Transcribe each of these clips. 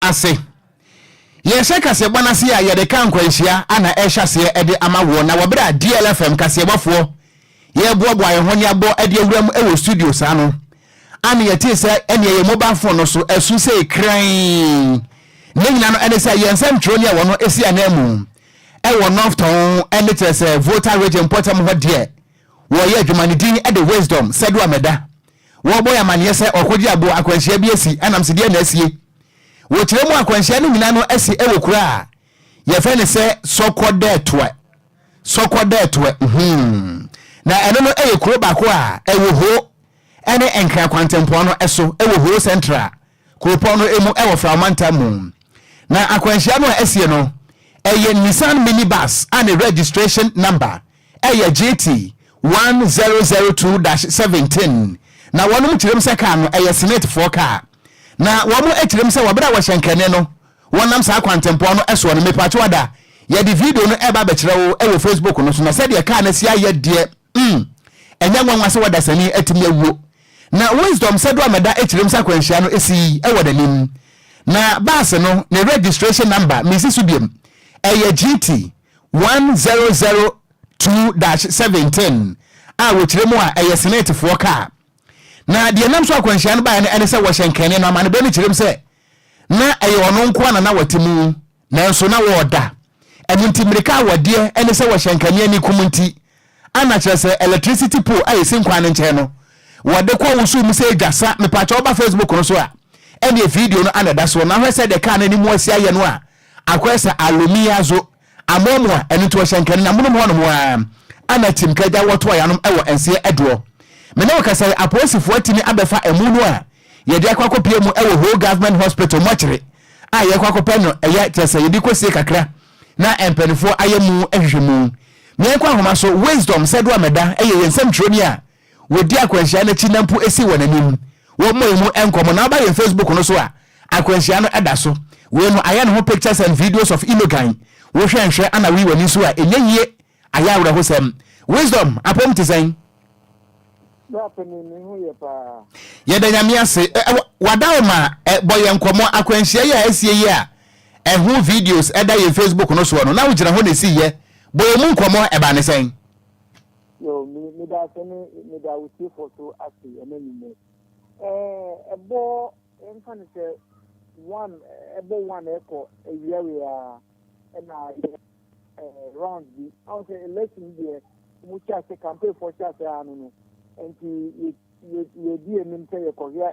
ase yɛhyɛ kase bɔnase a yɛde ka nkwanhyia ana ɛhyɛ se ɛde ama wo na wɔbra DLFM kase bɔfoɔ yɛboaboa yɛn ho ne abɔ ɛde awuram ɛwɔ studio saa no ana yɛte sɛ ɛne yɛ mobile phone no so ɛsu sɛ kran ne nyina no ɛne sɛ yɛnsɛm tworo ne ɛwɔ no esi anamu ɛwɔ Northtown ɛne kyerɛ sɛ voter region portam hɔ deɛ wɔyɛ adwumanedin ɛde wisdom sɛdo ameda wɔbɔ yɛ amaneɛ sɛ ɔkɔgye abo akwanhyia bi esi anam se deɛ na asie wɔkyerɛ mu akwanhyia no nyina no asi ɛwɔ kura a yɛfɛ ne sɛ sɔkɔdɛtoɛ na ɛno no ɛyɛ kuro baako a ɛwɔ ho ɛne Enkra kwantempo no ɛso ɛwɔ ho central kuropɔn no emu ɛwɔ Fraumanta mu na akwanhyia no a asie no ɛyɛ Nissan minibus and registration number ɛyɛ GT 1002-17 na wɔnom kyerɛm sɛ car no ɛyɛ Senate 4 car na wɔn ɛkyerɛm sɛ wɔbɛda wɔhyɛnkane no wɔnam saa kwantempo no ɛso no mepacho ada yɛde video no ɛba bɛkyerɛ wo ɛwɔ Facebook no so na sɛdeɛ car no si ayɛ deɛ ɛnyɛ nwanwa sɛ wɔda sani atimi awuo na wisdom sɛdo ameda ɛkyerɛm sɛ kwanhyia no esi ɛwɔ danim na bus no ne registration number mesi so biem ɛyɛ GT 1002-17 a wɔkyerɛ mu a ɛyɛ Senate 4 car na deɛ nam so akwanhyia no bae no ɛne sɛ wɔhyɛnkane no amane bɛ no kyerɛm sɛ na ɛyɛ ɔno nko na wɔtemu nanso na wɔda ɛno nti mmirika a wɔdeɛ ɛne sɛ wɔhyɛnkane ani kum nti ana kyerɛ sɛ electricity pole a yɛsi nkwa no nkyɛn no wɔde kɔ wo so mu sɛ gyasa mepakyɛ ɔba Facebook no so a ɛne video no anada so na hwɛ sɛ de car no anim asi ayɛ no a akɔɛ sɛ alumia zo amomo a ɛno nti wɔhyɛnkane na monom hɔ no a ana tim kagya wɔto ayanom ɛwɔ ɛnseɛ ɛdoɔ mena wɔkasa apolisifoɔ atimi abɛfa ɛmu no a yɛde akɔkɔpie mu ɛwɔ whole government hospital mɔkyere a yɛkɔkɔpɛ no ɛyɛ kyerɛ sɛ yɛde kɔsie kakra na ɛmpanifoɔ ayɛ mu ɛhwehwɛ mu meɛnkɔ ahoma so wisdom sɛdo ameda ɛyɛ yɛn nsɛm twerɛ ni a wɔdi akwanhyia no akyi nampo esi wɔ n'anim wɔmmɔ mu ɛnkɔmɔ na ɔba yɛn Facebook no so a akwanhyia no ɛda so wei no ayɛ ne ho pictures and videos of inogan wohwɛ nhwɛ ana wi wani so a ɛnyɛ yie ayɛ awerɛhosɛm wisdom apɔm te sɛn yɛda nyame ase wadaw ma bɔ yɛn nkɔmmɔ akwanhyia yi a asie yi a ɛho videos ɛda yɛn Facebook no so no na wogyina ho na esi yɛ bɔ yɛn mu nkɔmmɔ ɛba ne sɛn yo me da wuti for so ase enani me ebo enfa ne sɛ one echo ewia we a na round bi I say election there mu cha se campaign for cha se anu no enti ye di enim sɛ ye kɔhia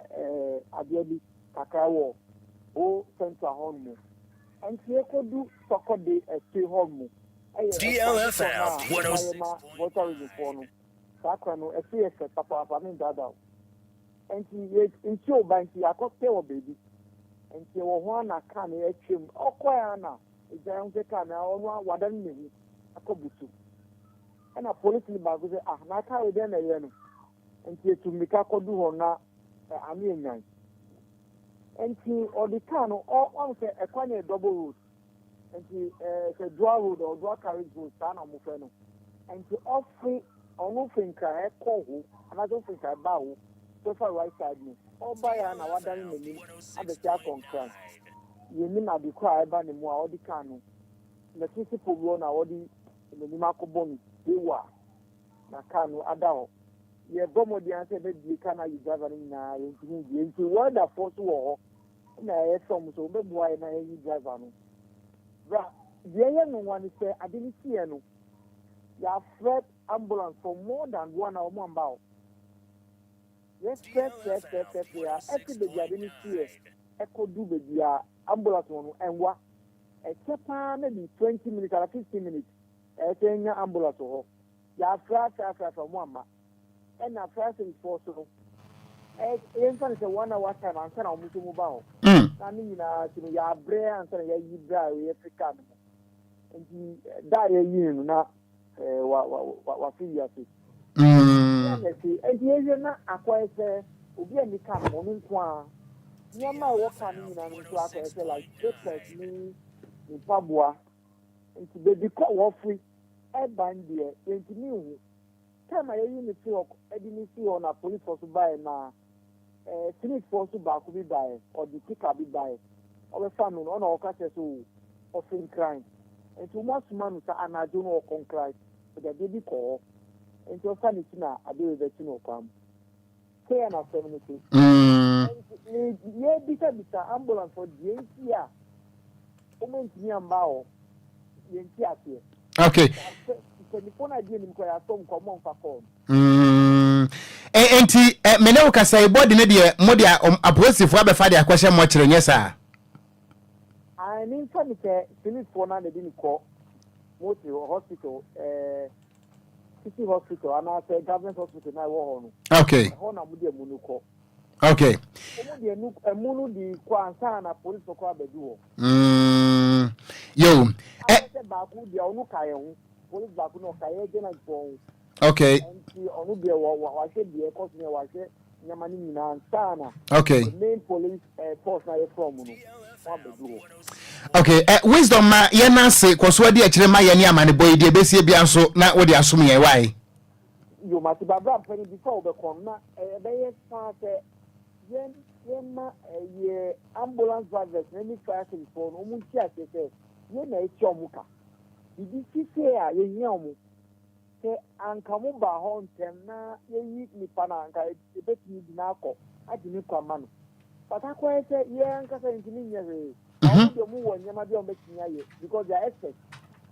adeɛ bi kakra wɔ o center hall mu enti ye kodu sokode esi hall mu DLFM voter reform no sakra no esi ese papa me dada enti obanti akɔpɛ wɔ baby enti wɔ ho na ka na atwam ɔkɔya na ejan se ka na ɔno wadan nehu akɔbutu ɛna police ni ba go say na ka we den na yɛ no enti etumika kɔdu hɔ na ani enyan enti ɔdi ka no ɔn sɛ ɛkwanya double road enti sɛ dual road or dual carriage road saa na mo fɛ no enti ɔfi ɔno finka ɛkɔ ho anaso finka ba ho so far right side no ɔba ya na wadan n'anim abɛsi akɔnkran yɛni na de kɔ a ɛba ne mu a ɔdi ka no na sisi polo na ɔdi n'anim akɔbɔ no ewa na ka no ada hɔ yɛbɔ mɔden asɛ bɛbie ka na yi driver no nyinaa yɛntumi bie nti wɔda fɔ so wɔ hɔ na ɛyɛ fɔm so wɔbɛboa yɛ na yɛyi driver no bra deɛ yɛ no wani sɛ ade ne tiɛ no yɛafrɛ ambulance for more than 1 hour mo amba hɔ yɛfrɛ a ɛte baabi ade ne tiɛ ɛkɔdu baabi a ambulance wɔ no ɛnwa ɛkyɛ paa na bi 20 minutes or 15 minutes ɛsɛ nya ambulance wɔ hɔ yɛafrɛ mo ama ɛna afrɛ servicefoɔ so no yɛmfa ne sɛ 1 hour time ansa na ɔmo so mu ba hɔ na ne nyinaa ti no yɛabrɛ ansa na yɛayi brɛ a yɛfiri kaa no mu nti da yɛyi no na wafe wiase nti yɛwie na akɔyɛ sɛ obi a ni ka no ɔno nko a nneɛma a ɛwɔ ka no nyinaa no nso akɔyɛ sɛ like papers ne mpaboa nti baabi kɔ wɔfiri ɛban deɛ yɛntumi nhu time a yɛyi ne fi hɔ ɛde ne fi hɔ na police force baeɛ na Senate force baako bi baeɛ ɔde pika bi baeɛ our family, on our catches who often crying. And to most man, and I don't know cry, but the baby call, and to a funny tina, I do the chino come. Say an afternoon. Yeah, because ambulance for the NCR. Woman, me and Bao, the NCR here. Okay. Telephone idea in Enquires come on for phone. Enti mene wo kasa e body ne de modia aposifo abefa de akwahye mo kire nyesa I mean funny Philip for na dey call mostly hospital city hospital and I government hospital na wo ho no. Okay. Ho na mo de mu no call. Okay. Mo de nu emu di kwa ansa na police ko abedi wo. Yo. Ba ku dia onu kaye ho. Police ba ku no kaye gena go. Okay. Okay. Main police force na from okay. Wisdom ma ye na se koso ade akire ma ye ne amane boy de besie bia nso na wo de asom ye why. You must be bra pen before be come na be ye start yen ma ye ambulance drivers any fire service for no mu tia se ye na e chomuka. Idi sise a ye nyamu ankamu ba hon temna yeyi nipa na anka ebetini dinako adini kwama no patako ese ye anka se ntini nyere awu mu wo nyama bi on betini aye because they are experts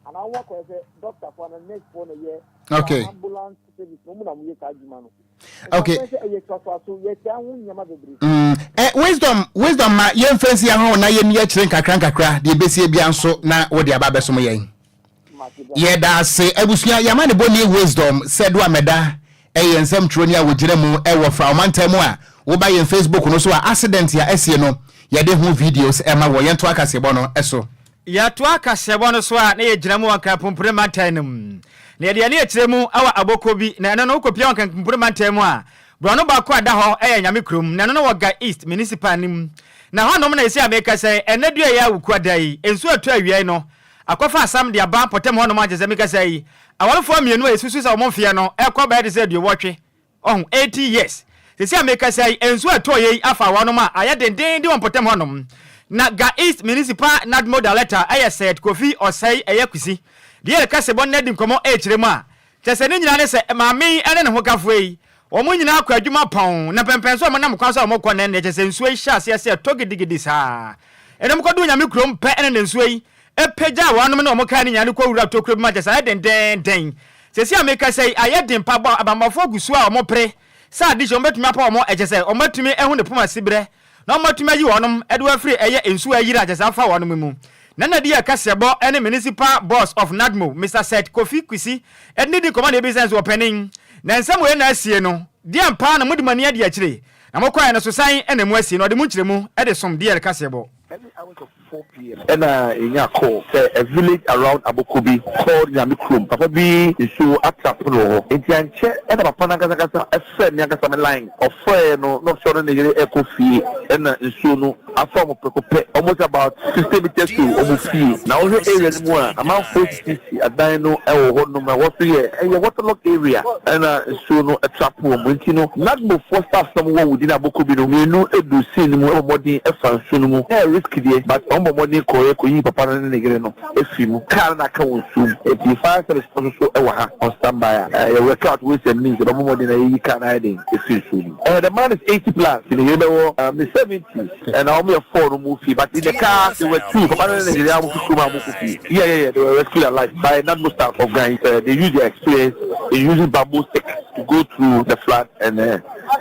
and I work as a doctor for the next one year. Okay. Ambulance service no mu na mu ye ka adwuma no. Okay. Wisdom ma ye mfensi ya ho na ye mi akire nkakra de besie bia nso na wo de aba beso mo yen. Ye da se abusua yamane boni wisdom said wa meda ensem troni a wogire mu e wo fra omantam a wo ba ye Facebook no so a accident ya esie no ye de hu videos e ma wo ye to akasebo no eso ya to akasebo no so a na ye gire mu wanka pompure mantanum na ye de ne ekire mu awa abokobi na eno no kopia wanka pompure mantam a bro no ba ko ada ho e nyame krom na eno no woga east municipal nim na ho no na esi ameka say enadua ya wuku adai ensu atu awie no akofa asam de aba potem ho no ma jese meka say awalfo mienu esusu sa omfie no ekọ ba de say de wotwe 80 years sisi ameka say ensu atu oye afa wa no ma aye denden de potem ho no na ga east municipal nadmo daleta aye said kofi osai aye kusi de ka se bon nadi komo e kire mu a jese ni nyina ne se maami ene ne ho kafoi omo nyina akọ adwuma pon na pempenso mo na mkwanso omo kọ ne jese nsu e hia ase togidigidi sa ene mko du nyame krom pe ene nsu e epeja wanum na omoka ni nyane ko wura tokro ma jesa den sesi ameka say ayedin pa ba abamafo gusu a omopre sa adisho metumi apa omo ejese omatumi ehu ne poma sibre na omatumi ayi wonum edu afri eye ensu ayira jesa fa wonum mu na dia kasebo ene municipal boss of Nadmo Mr. Seth Kofi Kwisi ene di command business opening na nsem we na asie no dia mpa na mudimani ade akire na mokwa na so san ene mu asie no de mu nkire mu ede som dia kasebo. Every hour of 4 p.m. And in your call, a village around Abokobi called MiPROMO. Papa B is so attractive. In the chair, and a panagasa, a friend, Yankasa line, or friend, not sure the echo fee, and so a form of precope, almost about 60 meters to almost fee. Now, the area more, amount 40 a dino, or no matter what here, and your waterlock area, and so no a trap room, which you know, not before staff someone within Abokobi, we know a do see more body, a function, but money ko yi papa na negere no efimu car na ka wonsum e fire service so e wa ha on standby work out with some means but money na yi car na dey efimu the man is 80 plus in the the 70s and how me afford no move fee but in the car there were two papa na negere am kuma move fee yeah they were rescued alive by not most staff of guys they use their experience in using bamboo stick to go through the flood and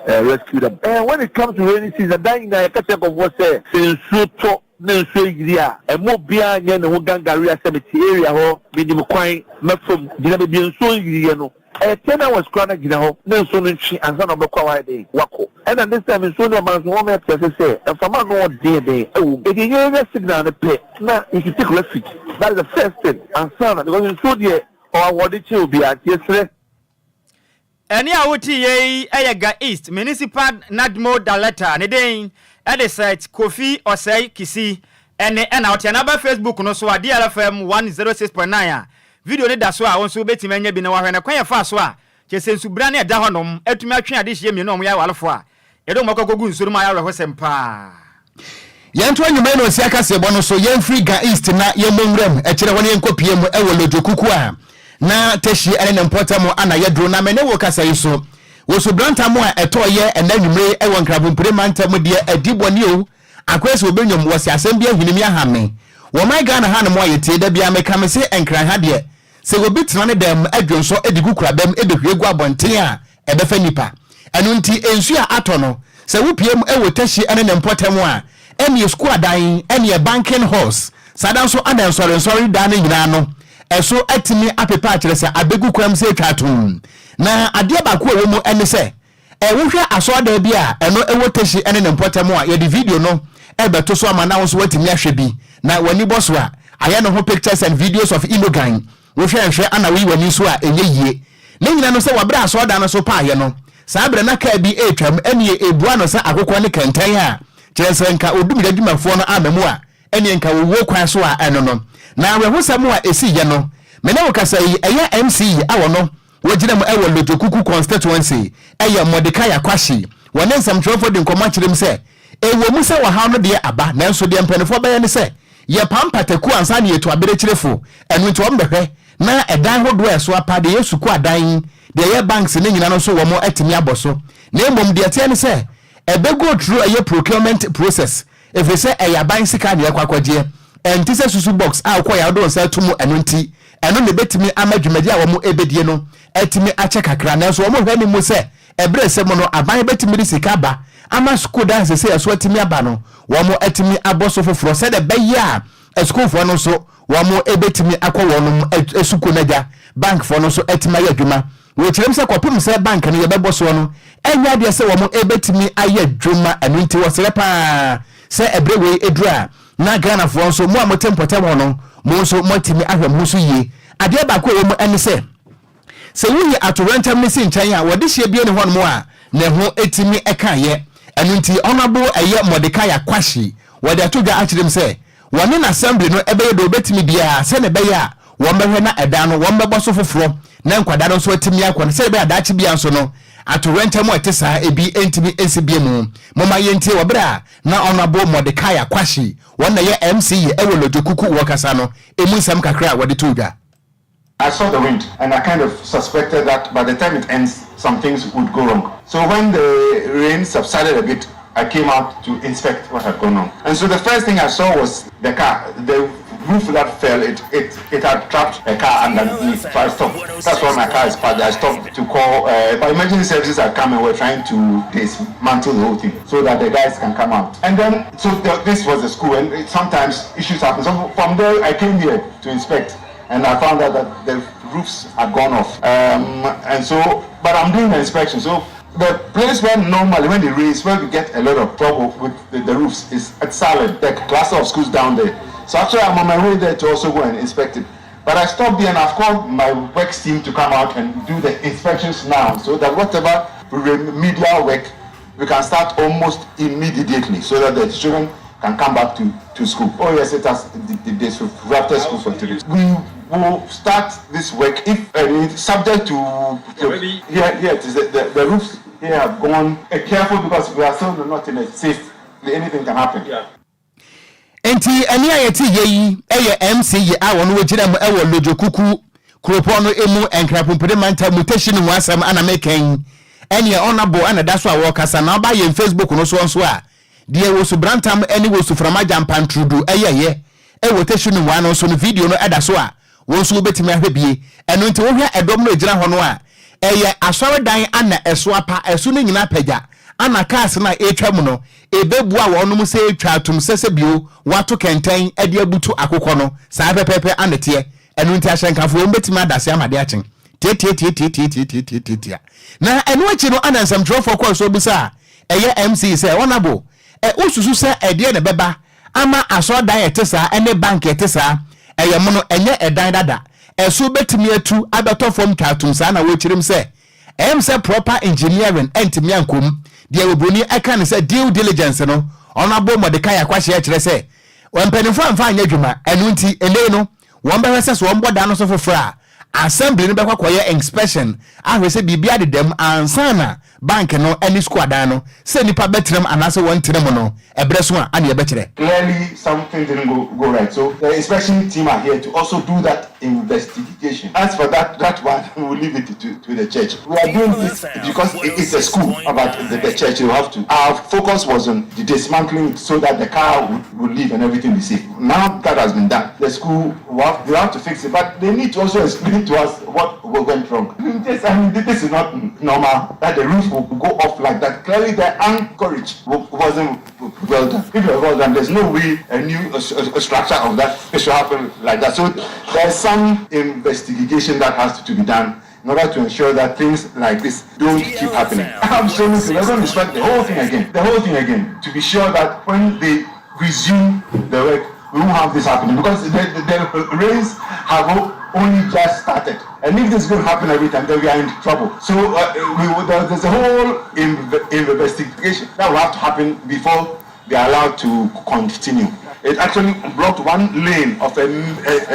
rescue them. And when it comes to rainy season, dying na catch of what say since so no so area and more beyond the Gangaria cemetery area ho minimum kwine from the be so area no 10 hours kwana gina ho na so no chi ansa na obekwa wa dey wako and then this time so no man so me tell say and from no dey e dey area signal na play na if you take refuge that is the first thing ansa na because so there or what it will be at yesterday. Eni awuti ye ayega east municipal Nadmo daleta ne den ede site Kofi Osei Kisi ene na otianaba Facebook no so DLFM 106.9 video ne da so a wonso betime nya bi na wahwe na kwan fa so a chesensu bra na eda honom atumi atwe ade hye mi no mo ya walefo a edo makogogu nsuru ma ya wehwe sempa Yanto anyuma no sia kase bo no so yen free ga east na yemonwram e kire woni enkopie mu e wo lojokuku a na teshi ene ne mpotamo ana yedro na mene wo kasa yiso wo so branta mo a etoye enanwumre e won krabompre mantam de adiboni o akwese obenyom wo si asem bia hwinimi ahame wo my Ghana ha no mo ayete da bia meka me se enkran ha de se obi tena ne dem adwonso ediguku bam ebehwegu abonten a ebefa nipa enu nti ensu a atono se wo piem e wo teshi ene ne mpotamo a eni school adan eni banking horse sadan so adan sorry dan nyina no eso atimi apepa akire se abegu kwam se twaton na ade ba ko ewo mu eni se wo hwe aso da bi a eno ewo teshi ene ne mpotamo a ye di video no e beto so ama na so watimi ahwe bi na wani boso a aye no ho pictures and videos of imogan wo hwe ana wi wani so a enye yie ne nyina no se wabra aso da no so pa aye no sa bre na ka bi etwam eni ebua no se akokọ ne kantan a Chesenka odum adwumafo no amamu a ene nka wo kwan so a eno no na wehosam a esi ye no mene wo kasa yi eya MC awo no wogina mu ewo lojokuku constituency eya Mordecai Akwashi wone nsam twofo de nkoma kirem se ewo mu se wa ha no de aba na nso de mpanefo ba ye ne se ye pampataku ansa ne yetu abere kirefo eno nti ombehwe na edan hodo eso apa de Yesu ku adan de ye banks ne nyina no so wo mo atimi aboso na emom de ate ne se ebe go through a procurement process if we say a ban sika ne yakwakwagye enti se susu box a kwa ya do nsa tumu eno nti eno ne betimi amadwumadi a wo mo ebedie no etimi ache kakra na so wo mo hwani mu se ebre se mo no aban betimi ri sika ba ama school dance se so etimi aba no wo mo etimi aboso foforo se de beye a school for no so wo mo ebetimi akwa wo no esuku naja bank for no so etimi ayadwuma wo kirem se kopim se bank ne yebebo so no enya de se wo mo ebetimi ayadwuma anunti wo sere pa se ebrewe edura na Ghana for so mo amotempote wo no mo so motimi ahwam so yie ade ba ko wo mo ene se wuyi atorentam ne si nchan a wode hye bie ne ho no mo a ne ho etimi eka ye anunti onabo eye Mordecai Akwashi wode atodwa akirem se wone na assembly no ebeye do betimi bia se ne beye a wo mbehwe na eda no wo mbebo so foforo na nkwada no so etimi akwa se beye adachi bia so no atorentam etesa ebi entimi ensibie mu moma yentie wobra na onabo Mordecai Akwashi wona ye MC ewo lojokuku wokasa no emu nsam kakra wode todwa. I saw the wind and I kind of suspected that by the time it ends, some things would go wrong. So when the rain subsided a bit, I came out to inspect what had gone on. And so the first thing I saw was the car. The roof that fell, it had trapped a car underneath. So I stopped. That's why my car is parked. I stopped to call, but emergency services had come and were trying to dismantle the whole thing so that the guys can come out. And then, this was the school, and sometimes issues happen. So from there, I came here to inspect. And I found out that the roofs had gone off. And so, but I'm doing the inspection. So the place where normally when it rains, where we get a lot of trouble with the roofs is at Silent, the cluster of schools down there. So actually I'm on my way there to also go and inspect it. But I stopped there and I've called my works team to come out and do the inspections now, so that whatever remedial work, we can start almost immediately, so that the children can come back to school. Oh yes, it has the after school for 3 days. We will start this work if subject to here it is the roofs here have gone. Careful because we are still not in a safe. Anything can happen. Yeah. Enti ani ayeti yeyi eye MC ye awon wo gina mu ewo lojokuku kropo no emu enkrapompede manta mutation mu asam ana meken ene onabo ana daso a wo kasa na ba ye Facebook no so nso a de wo so brantam ene wo so frama jampan trudu eyeye ewo tation mu ano so no video no edaso a wo so betimi ahwebie eno nti wo hwa edom no gina ho no a eye asore dan ana eso apa eso no nyina pagya ana cars na etwa mu no ebebu a wonu mu se etwa atum sese bio wato kenten ade abutu akokɔ no saa pepepe anete enu nti ahyenkafo wo betimi adase amade achen tie na enu achi no ana nsam trofo kwa so busa eye MC se onabo osusu se ede ne beba ama aso dan etesa ene bank etesa eye mu no enye edan dada eso betimi atu abeto fom twatum saa na wo chirim se say proper engineering entimi ankom de obroni aka ne say due diligence no onabo Mordecai Akwashi kire say wampanifo amfa anya dwuma enu nti ele no won be se so won boda no so fofora assembly no be kwakoye inspection ahwe se bibia de dem ansana bank no any school adan no say nipa betrem anase won trem no ebre so a ane ebekire. Clearly something didn't go right, so the inspection team are here to also do that investigation. As for that one, we will leave it to the church. We are doing this because it's a school about the church. You have to. Our focus was on the dismantling so that the car would leave and everything be safe. Now that has been done, the school they have to fix it, but they need to also explain to us what went wrong. This is not normal that the roof will go off like that. Clearly the anchorage wasn't well done. If it was well done, there's no way a new structure of that should happen like that. So there's some investigation that has to be done in order to ensure that things like this don't keep happening. Absolutely, we're going to inspect the whole thing again, to be sure that when they resume the work, we won't have this happening, because the rains have only just started, and if this is going to happen every time, then we are in trouble. So there's a whole investigation that will have to happen before they are allowed to continue. It actually blocked one lane of a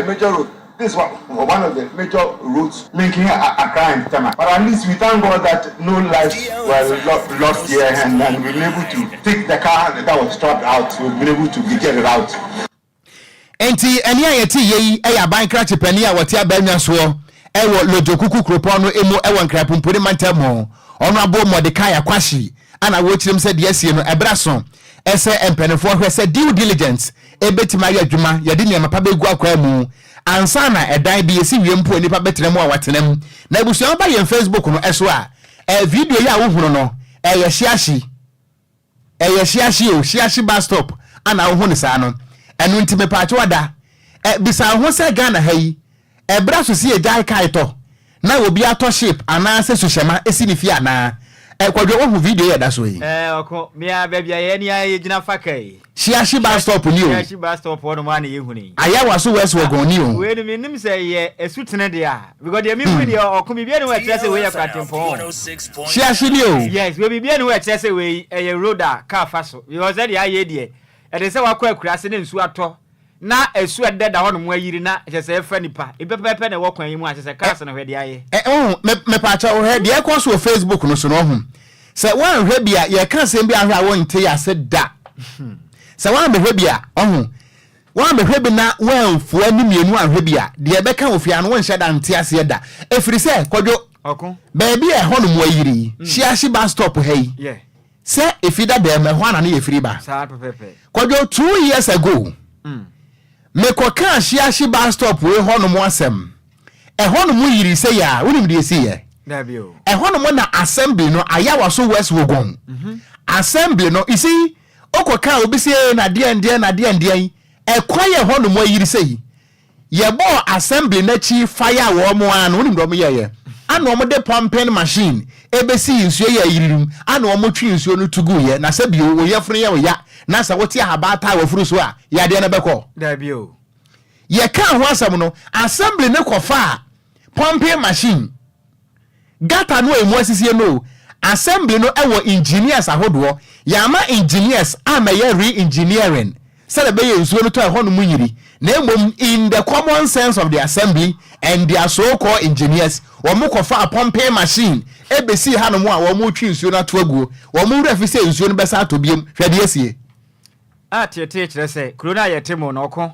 major road. This was one of the major routes linking Accra and Tema. But at least we thank God that no lives were lost here, and we've been able to take the car that was trapped out. We've been able to get it out. Enti eni ayeti yi eya ban kra chepani a wote abanwa so ewo lojokuku kropo no emu ewo nkrapumpori mantamo ono abo Mordecai akwashi ana wo chirim se de asie no ebraso ese empenefo hwese due diligence ebetima ya adwuma yade ne mapa begu akwa mu ansa na edan bi esi wiempo enipa betrem a watenam na ebusuan ba ye Facebook no eso a video ya wo hunu no eye shiashi bus stop ana wo hunu sa no enu ntime pa chwada bisa ho se Ghana hayi ebra so si ejai kai to na obi ato ship ana se sushema esi ni fi ana kwadwo wo video ya da so yi oko me a ba bia ye ni aye gina fakai shiashi bus stop ni o shiashi bus stop no ma na ye huni aya waso wes wogon ni o we ni nim se ye esutene de a because de me video oko mi bia ni we trese we ya kwatempo shiashi ni o yes we bia ni we trese we ye roader car faso because de aye de ede se wakọ akurase ne nsu ato na esu ededa ho no mo ayiri na chese efa nipa epepepe na wokwan yi mu a chese cars na hwede aye me pa cha wo hwede e ko so Facebook no so no ho se wan hwe bia ye kan sem bia hwe a won te ya se da se wan be hwe bia wan be hwe bi na wan fu ani mienu an hwe bia de be kan ofia no won hye da nte ase da efiri se kwadwo okon ba bia ho no mo ayiri shiashi bus stop hey yeah se ifida dem ho ana na ye firi ba sa pepepe kwadwo 2 years ago me koka shiashi bus stop we ho no mo asem ho no mo yiri se ya wonim de se ye na bio ho no mo na assembly no ayawa so west wogon assembly no isi okoka obi se na de ndie kwaye ho no mo yiri se ye bo assembly na chi fire wo mo an wonim do mo ye ana omo de pumping machine ebesi nsuo ya yirirum ana omo twi nsuo no tugu ye na se bio wo ye funu ye wo ya na sa woti habata wa furu so a ya de na beko da bio ye kan ho asam no assembly ne kofa pumping machine gata no emu asisi no assembly no ewo engineers ahodo ya ma engineers amaye re-engineering sele be ye nsuo no to ho no munyiri na emom in the common sense of the assembly and their so-called engineers womo kofa a pumping machine ebesi ha no mo a womo twi nsuo na to aguo womo refi se nsuo no besa to biem hwede asie tete kire se krona ye temo no ko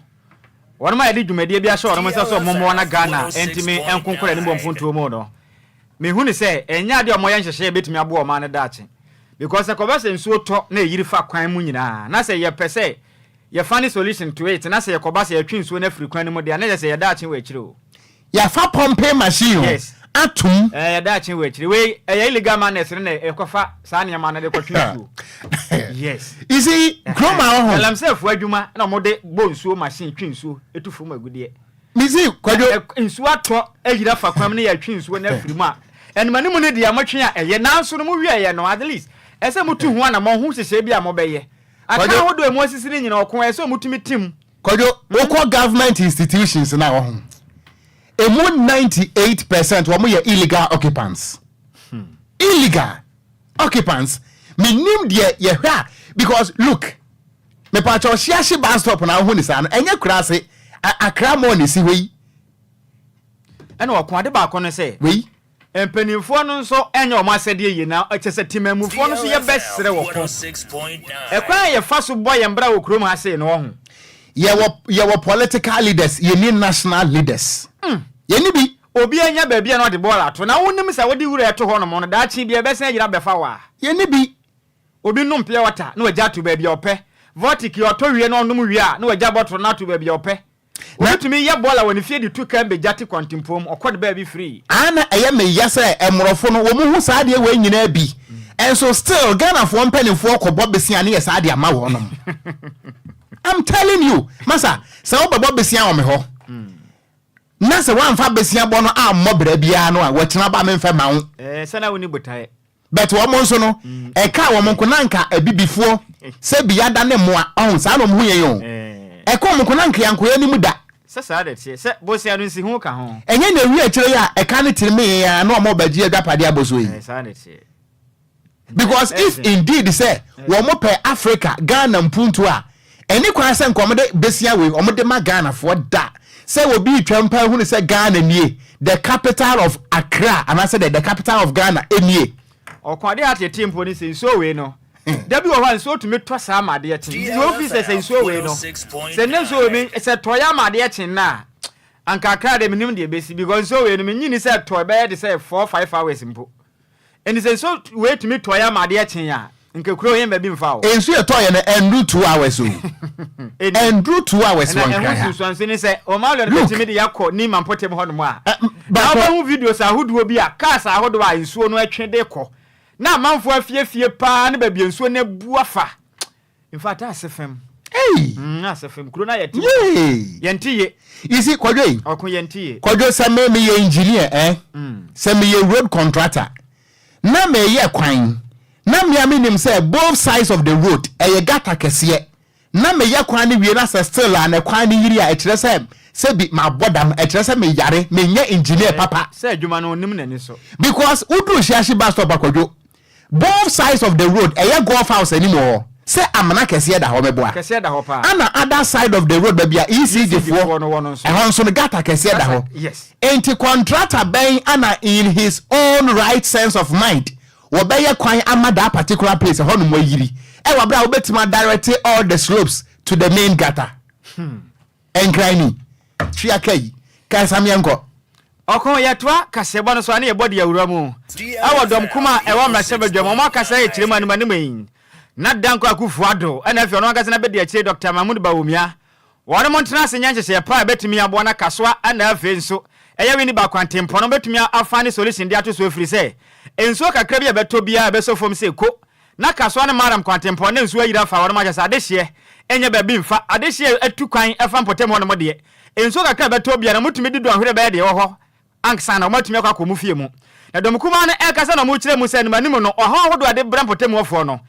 won ma yedi dwumade bia hye won se so momo na Ghana entimi enkonkora ni bompunto mo no me hu ni se enya de omoye nhehye betimi abo o ma ne dache because e ko be se nsuo to na yiri fa kwan mu nyina na se ye pese ye funny solution to it na se ye ko ba se ye twi nsuo na firi kwan mu de na se ye dache we kire o ya fa pumping machine yes atum ye dache we kire we illegal madness ne e ko fa sa ne ma na de ko twi nsuo yes isi kroma ho lam se fu adwuma na mo de bo nsuo machine twi nsuo etufu mu agudie misi kwadwo nsuo ato ayira fa kwam ne ya twi nsuo na firi mu a enmane mu ne de amatwe a eye nanso no mu wie ye no at least ese mutu ho na mo ho hyehyɛ bi a mo bɛyɛ aka ho do emu asisi ne nyina ɔko ese mutumi tim kwadwo local government institutions na ho emu 98% wo mo ye illegal occupants illegal occupants minim de ye hwa because look me pa cho shiashi bus stop na ho ni sa no enye kurase akra mo ni si wei ɛna ɔko ade ba akɔ no sɛ wei empanimfo no nso enye o masede yi na ekese timamufo no so ye besere wo ko ekwan ye fa so boy mbra wo krom ha sei no ho ye wo political leaders ye ni national leaders ye ni bi obi anya ba bia no de ball ato na wonim sa wodi wura eto ho no mo no da chi bia besen agira befa wa ye ni bi obi num pia water na wagya to ba bia opɛ vortic yo to wie no num wie a na wagya bottle na to ba bia opɛ na tumi ye ball a woni fie di tu kan be jati kontimpom okɔde ba bi free ana eye me yase emrofo no wo mu hu sa de we nyina bi and so still Ghana for mpanimfo kɔbɔ besia ne ye sa de ama wo no I'm telling you masa se wo bɔbɔ besia wo me ho na se wan fa besia bɔ no a mmɔbra bia no a wo tena ba me mfa ma wo sana woni botae but wo mo nso no e ka wo mo konanka abibifo se bia da ne mo a on sa no mo hu ye yo e ko mo konanka yankoya ni mu da sasa de se bosia no nsi hu ka ho enye na wi akire ya e ka ne tirime ya na mo bagie adwapade aboso yi because if indeed say wo mo pe Africa Ghana mpuntu a eni kwa se nkomode besia we omode ma Ghana fo da say wo bi twampa hu ne say Ghana nie the capital of Accra and I said the capital of Ghana enie okwade ate timpo ni se so we no dabi wo han so tumi to sa amade ate the office se so we no se ne so me se to ya amade ate na anka Accra de minim de besi because so we no me nyini se to be de say 4-5 hours mpo eni se so we tumi to ya amade ate ya nke kuro yen ba bi mfa o ensu ye to ye na endru 2 hours o endru 2 hours won kan ya so anse ni se o ma lo de timi de yakọ ni mampotem ho no ma ba ba hu videos ahodo bi a cars ahodo a ensuo no atwe de kọ na manfo afiefie pa ne ba bi ensuo na bu afa in fact asefem asefem kuro na yeti yentiye isi kwadwe okun yentiye kwadwe se me ye engineer se me ye road contractor na me ye kwan na me aminim say both sides of the road e gata kese na me ye kwan ni wie na say still an kwan ni yiri a e kire say bi ma bodam e kire say me yare me nya engineer papa say adwuma no onim na ni so because udru shiashi bus stop akwadwo both sides of the road e golf house anymore say amana kese da ho meboa kese da ho pa ana other side of the road baby ECG for e hon so gata kese da ho yes enti contractor ben ana in his own right sense of mind wo be ye kwan amada particular place ho no mo yiri e wa bra wo betima direct all the slopes to the main gutter Enquiries tria kai ka samienko okon yetwa kasebo no so ana ye body awura mu awodom kuma e wa mra sebadwam mo kasa ye kirema no manim na danko akufu ado ana afi ono kasa na be de akire Dr. Mahmoud Bawumia wona montena se nyanhye pa betumi abo na kasoa ana afi nso eye wi ni ba kwantempo no betumi afa ne solution de ato so free say enso kakra bi abeto bia abeso fom se ko na kasoa ne maram kwantempo na enso ayira fa wona ma adehye enye ba bi mfa adehye atu kwan afa mpotem ho no mo de enso kakra beto bia na mutumi dido ahwere ba de wo ho anksa na matumi akwa mu fie mu na dom kuma na e kasa na mu kire mu se manim no oha hodo ade bra mpotem wo fo no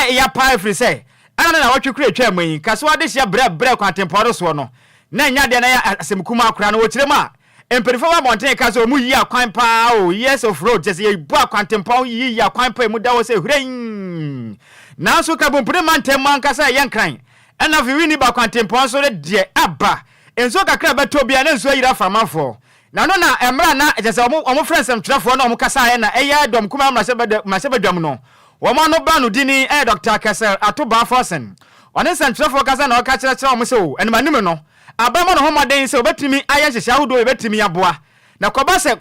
ya pa free say ana na watwekure atwa amanyi kasoa adehye bra kwantempo ro so no na nya de na ya asem kuma akura no wo kire mu a emperifo wa bonten ka so mu yi akwan pa o yes of road just ye bu akwantempa yi akwan pa mu da wo se hren na so ka bompre mantem man kasa ye nkran ana fi wini ba akwantempa so de aba enso kakra beto bia na enso yira famafo na no na emra na just omo friends am trafo na omo kasa ye na eya dom kuma masebadwam no wo ma no ba no dini Dr. Kasel atoba forsen one san trafo kasa na o ka kire omo se o enmanim no abama no homaden se obetimi ayehye ahodo obetimi aboa na koba se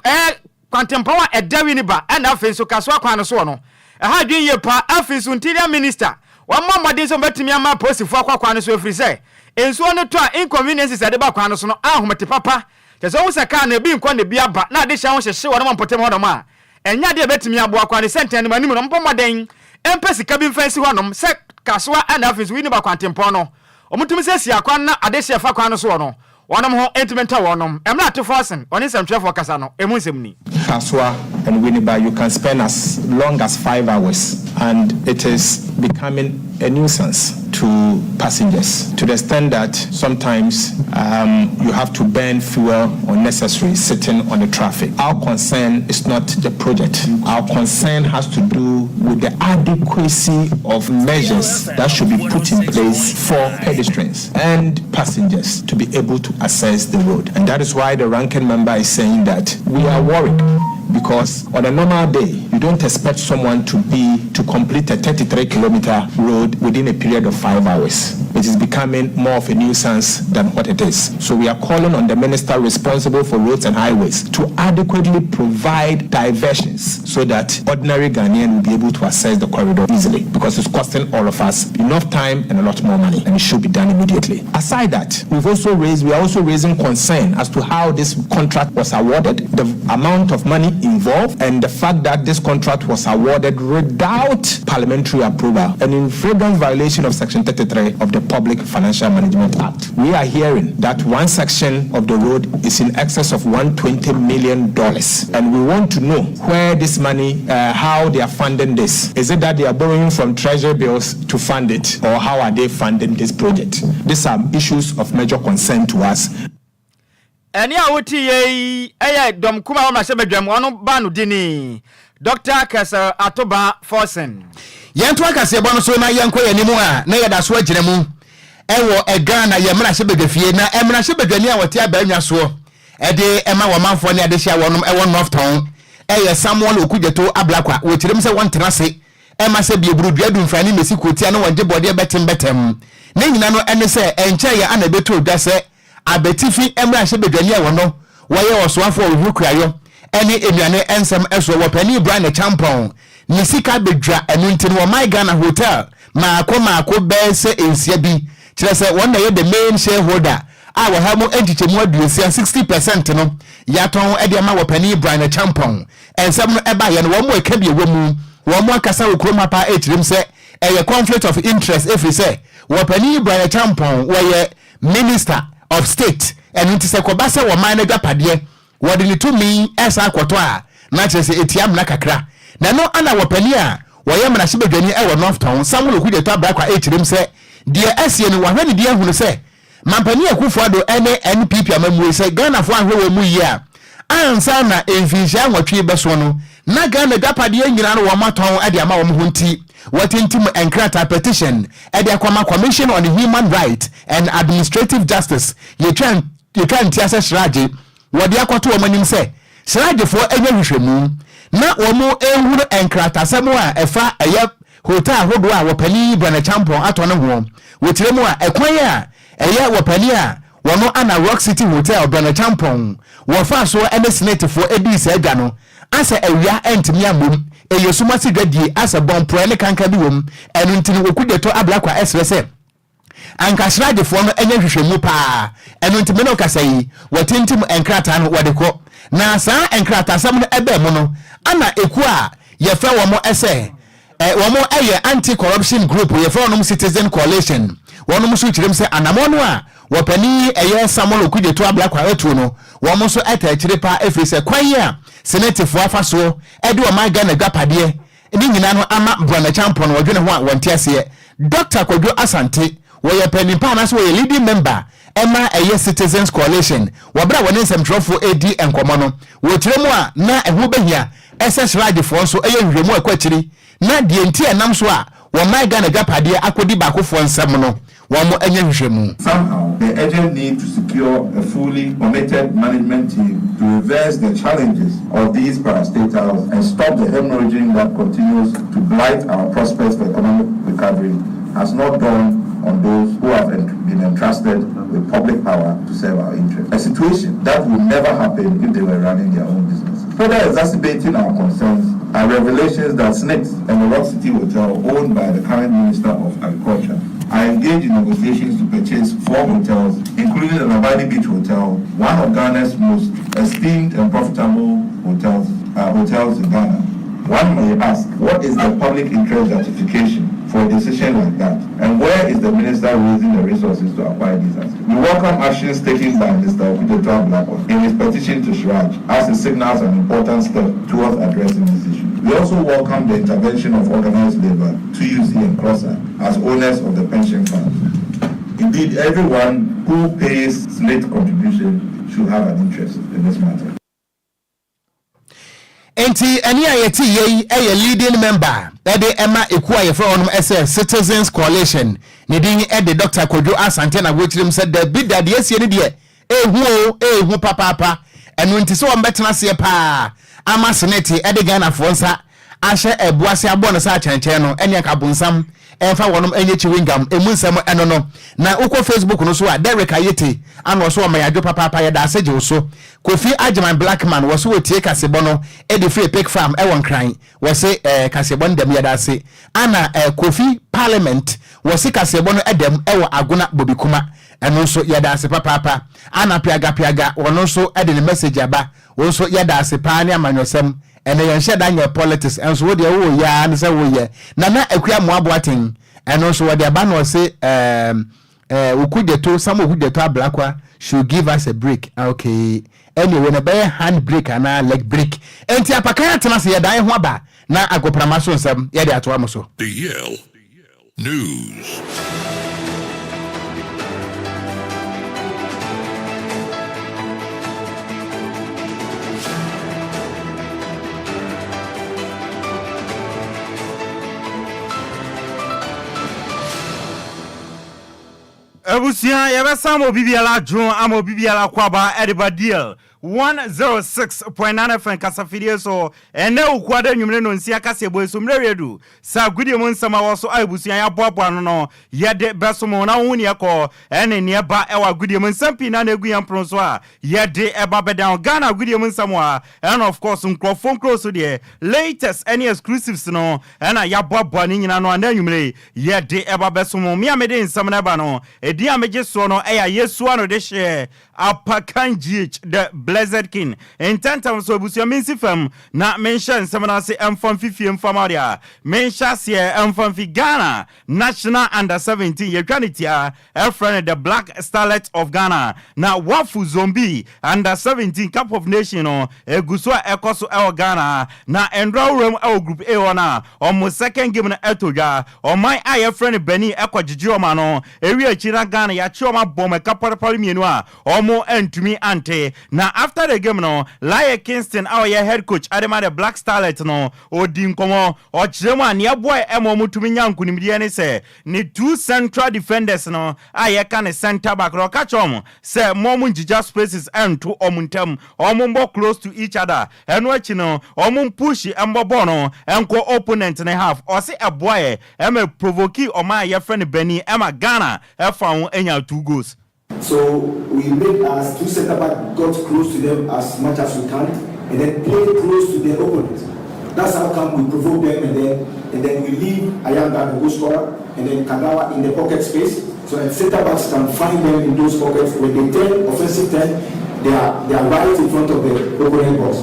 kwantempa wa edawi ni ba na afenso kaso akwan no so no ha dwen ye pa afenso interior minister wa momaden se obetimi ama posifo akwan no so free say enso no to inconveniences ade ba kwan no so no ahomete papa teso wo se ka na bi nkwa na bi aba na ade hya ho hyehye wo no mpotem ho no ma enya de obetimi aboa kwan senten no manim no momaden empesi ka bi mfansi ho no se kaso na afenso wi ni ba kwantempa no omutumi se sia kwan na adehye fa kwan no so no wonom ho intimenta wonom emra to forsen oni semtwefo kasa no emu nsem Kaswa and Winneba, you can spend as long as 5 hours, and it is becoming a nuisance to passengers to the extent that sometimes you have to burn fuel unnecessary sitting on the traffic. Our concern is not the project. Our concern has to do with the adequacy of measures that should be put in place for pedestrians and passengers to be able to access the road. And that is why the ranking member is saying that we are worried because on a normal day, you don't expect someone to complete a 33-kilometer road within a period of 5 hours. It is becoming more of a nuisance than what it is. So we are calling on the minister responsible for roads and highways to adequately provide diversions so that ordinary Ghanaian will be able to access the corridor easily, because it's costing all of us enough time and a lot more money, and it should be done immediately. Aside that, we are also raising concern as to how this contract was awarded, the amount of money involved, and the fact that this contract was awarded without parliamentary approval and in flagrant violation of Section 33 of the Public Financial Management Act. We are hearing that one section of the road is in excess of $120 million, and we want to know where this money, how they are funding this. Is it that they are borrowing from treasury bills to fund it, or how are they funding this project? These are issues of major concern to us. Any awuti ye dom kuma wa mase bedwam ono ba no dini Dr. Kasa Atoba Forsen yento akase bo no so na yenko yanimu a na yeda so agiremu ewo Ghana ye mra hye bedwafie na emra hye bedwani a wote abanwa so ede ema wo manfo ne ade hye wonom ewo North Town Samuel Okudjeto ablakwa wo kirem se won tenase ema se bie burudua dumfani mesi kotia no wonje bode betem ne nyina no ene se enche ye ana beto dwa se abetifi emra hye bedwani a wono woye osoafo ohukurayo ene enuane ensem eso wo pani Brian Champon ni sika bedwa enu ntini wo my Ghana hotel maako be se ensia bi kire se won na ye the main shareholder wo ha mo entichemu aduosia 60% no yaton e de ma wo pani Brian Champon ensem no eba ye no wo mo eka bi wo mu wo mo akasa wo kroma pa echirim se eye conflict of interest if say wo pani Brian Champon wo ye minister of state enu ntise ko ba se wo man na gapade wo de ni to mi esa akoto a na kire se etiam na kakra na no ana wo pani a wo ye mra shibedwani e wo North Town Samuel Okudjeto abrakwa echirim se de asie ni wo hwani de ahunu se mampani Akufo-Addo ene NPP amamu se Ghana fo ahwe wo mu yi a ansa na enfinhia nwatwe beso no na Ghana gapade nyina no wo maton ade ama wo hunti watintim enkrata petition ade akwama Commission on Human Rights and Administrative Justice ye kan tiasa shiraje wode akoto wo manim se shiraje fo enye hwehwemu na wo mu ehuru enkrata semu a efa eye hotel hodo a wo pani Brian Champon atone ho wotiremu a ekwan a eye wo pani a wono ana Rock City Hotel Brian Champon wo fa so ene senate fo edi se adwa no asa awia entimi amom eyesuma si dwadie asa bonpro ne kanka bi wom enu ntini Okudjeto ablakwa esrese ankashraje fo no enye hwehwemu pa enu ntimi no kasai watintim enkrata no wadeko na saa enkrata sam no ebe mu no ana eku a ye fa wo mo ese wo mo eye anti corruption group ye fa no citizen coalition wono mo so kirem se anamono a wo pani eye Samuel Okudjeto ablakwa etu no wo mo so etachire pa efise kwan a senate fo afa so ede o my Ghana gapade ni nyina no ama Brian Champon wo dwene ho a wonte ase Dr. Kwadwo Asante wo ye pani pa na so wo ye leading member ema eye citizens coalition wo bra woni nsɛmtrofo edi enkomo no wo kirem a na eho behia SS radio fo so eye hwehwemu akwachiri na die nti enam so a wo my Ghana gapade akodi bakofo nsɛm no somehow the urgent need to secure a fully committed management team to reverse the challenges of these parastatals and stop the hemorrhaging that continues to blight our prospects for economic recovery has not dawned on those who have been entrusted with public power to serve our interests. A situation that would never happen if they were running their own business. Further exacerbating our concerns are revelations that snakes and the Rock City Hotel, owned by the current Minister of Agriculture, are engaged in negotiations to purchase 4 hotels, including the Labadi Beach Hotel, one of Ghana's most esteemed and profitable hotels in Ghana. One may ask, what is the public interest justification for a decision like that? And where is the minister raising the resources to acquire these assets? We welcome actions taken by Mr. Okudjeto ablakwa in his petition to Shraj as it signals an important step towards addressing this issue. We also welcome the intervention of organized labor, TUC and CROSSA, as owners of the pension fund. Indeed, everyone who pays slate contribution should have an interest in this matter. Enti ani ayeti ye leading member ede Emma Ekua ye from SS Citizens Coalition ni din ede Dr. Kwadwo Asante na wochirim said the bid that yes ye ne de ehu papa enu nti so mbetena se pa ama senate ede Ghana fonsa ahye ebuase abon sa chenchen no ene ka bonsam enfa wonom enye chiwingam emunsam eno no na uko Facebook no so a Derek Ayete ano so ma yadwo papa ya da aseje so Kofi Ajiman Blackman wo so wetie kasebo no edi free pick farm e won kran wo se kasebo ndem ya da ase ana Kofi Parliament wo se kasebo no edem e wo agona bobikuma eno so ya da ase papa ana piaga wono so edi ne message aba wo so ya da ase pa ne amanyosem ene yen hye dan politics enso wo de wo ya ne se wo ye na akua moaboaten eno so wo de aba no se ukudeto samo ukudeto ablakwa should give us a break. Okay, anyway na be hand break and leg break enti apaka atena se ye dan ho aba na agoprama so nsam ye de ato amoso The Yale News. Ebusia yebesamo bibiala jon amo bibiala kwaba ediba deal 106.9 FM kasafidie so ene ukwade nwumre no nsia kase boy so mreredu sa gudie mo nsama wo so abusia ya boabo no no yede besomo na woni ekọ ene ne ba ewa gudie mo nsampi na na egu yan pron so a yede eba bedan Ghana gudie mo nsamo a and of course nkrofon close de latest any exclusives no ena ya boabo ni nyina no na nwumre yede eba besomo mi amede nsam na ba no edi ameje so no eya yesu ano de share apakan GH the Blessed King in 10 times so busia minsi fam na mention semana se emfam fifi emfamaria mention se emfam fi Ghana national under 17 yetwanitia friend the Black Starlet of Ghana na wafu zombie under 17 cup of nation no eguso ekoso e Ghana na enrawram e group A ona omo second game na etoja o my aye friend Beni ekojiji o ma no ewi achira Ghana ya chi o ma bom kapapari mienu a omo entumi ante na after the game no Laie Kingston our head coach Adema the Black Starlet no odi nkomo o chiremu an ye boy emo mutumi nyanku nimdie ne se ni two central defenders no aye ka ne center back ro ka chom se momu njija spaces ento omuntem omumbo close to each other eno achi no omum push embobo no enko opponent ne half o se eboy ema provoke o ma ye friend Beni ema Ghana e fa won enya 2 goals. So we made our two center back got close to them as much as we can, and then play close to their opponents. That's how come we provoke them, and then we leave Ayanga the goal scorer, and then Kagawa in the pocket space. So that center backs can find them in those pockets. When they turn offensive turn, they are right in front of the opponent box.